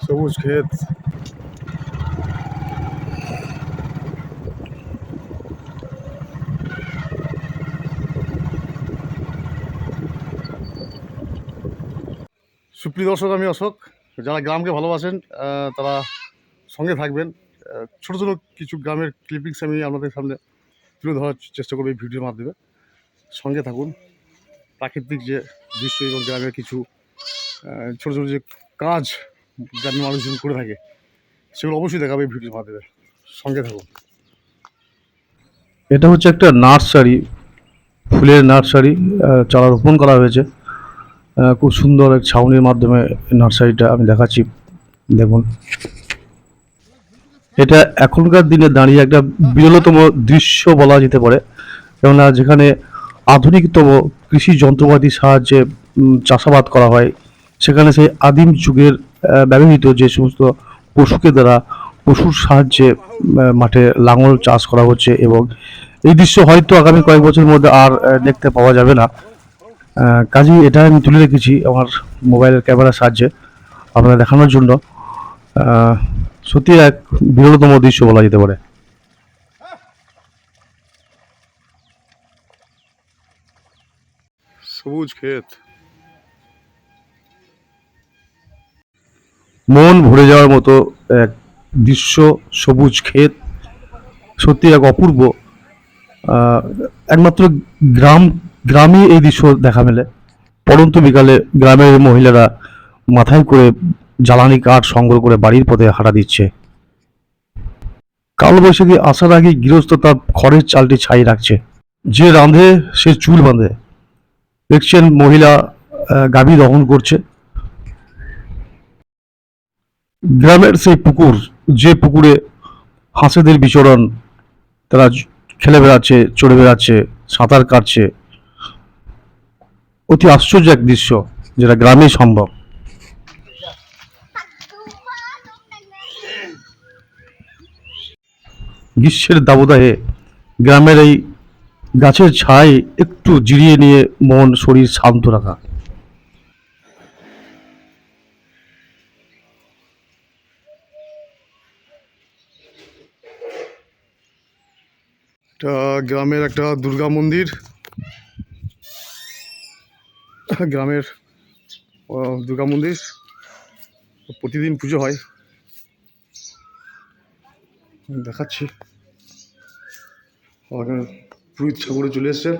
সবুজ ক্ষেত। সুপ্রিয় দর্শক, আমি অশোক। যারা গ্রামকে ভালোবাসেন তারা সঙ্গে থাকবেন। ছোটো ছোটো কিছু গ্রামের ক্লিপিংস আমি আপনাদের সামনে তুলে ধরার চেষ্টা করব এই ভিডিওর মাধ্যমে। সঙ্গে থাকুন। প্রাকৃতিক যে দৃশ্য এবং গ্রামের কিছু ছোটো ছোটো যে কাজ গ্রামের মানুষজন করে থাকে সেগুলো অবশ্যই দেখাবে এই ভিডিওর মাধ্যমে। সঙ্গে থাকুন। এটা হচ্ছে একটা নার্সারি, ফুলের নার্সারি। চারা রোপণ করা হয়েছে খুব সুন্দর এক ছাউনির মাধ্যমে। নার্সারিটা আমি দেখাচ্ছি, দেখুন। এটা এখনকার দিনে দাঁড়িয়ে একটা বিরলতম দৃশ্য বলা যেতে পারে, কেননা যেখানে আধুনিকতম কৃষি যন্ত্রপাতির সাহায্যে চাষাবাদ করা হয়, সেখানে সেই আদিম যুগের ব্যবহৃত যে সমস্ত পশুকে দ্বারা পশুর সাহায্যে মাঠে লাঙল চাষ করা হচ্ছে। এবং এই দৃশ্য হয়তো আগামী কয়েক বছরের মধ্যে আর দেখতে পাওয়া যাবে না। কাজেই এটা আমি তুলে রেখেছি আমার মোবাইলের ক্যামেরার সাহায্যে আপনারা দেখানোর জন্য। সত্যি এক বিরলতম দৃশ্য বলা যেতে পারে। সবুজ ক্ষেত, মন ভরে যাওয়ার মতো এক দৃশ্য। সবুজ ক্ষেত সত্যি এক অপূর্ব। একমাত্র গ্রামে এই দৃশ্য দেখা মেলে। পড়ন্ত বিকালে গ্রামের মহিলারা মাথায় করে জ্বালানি কাঠ সংগ্রহ করে বাড়ির পথে হাঁটা দিচ্ছে। কালবৈশাখী আসার আগে গৃহস্থ তার খড়ের চালটি ছাই রাখছে। যে রাঁধে সে চুল বাঁধে। দেখছেন মহিলা গাভী দহন করছে। গ্রামের সেই পুকুর, যে পুকুরে হাঁসেদের বিচরণ, তারা খেলে বেড়াচ্ছে, চড়ে বেড়াচ্ছে, সাঁতার কাটছে। অতি আশ্চর্য এক দৃশ্য, যেটা গ্রামেই সম্ভব। গ্রীষ্মের দাবদাহে গ্রামের এই গাছের ছায় একটু জিরিয়ে নিয়ে মন শরীর শান্ত রাখা। এটা গ্রামের একটা দুর্গা মন্দির। গ্রামের দুর্গা মন্দির, প্রতিদিন পুজো হয়। দেখাচ্ছি, পুরোহিত ঠাকুরে চলে এসছে।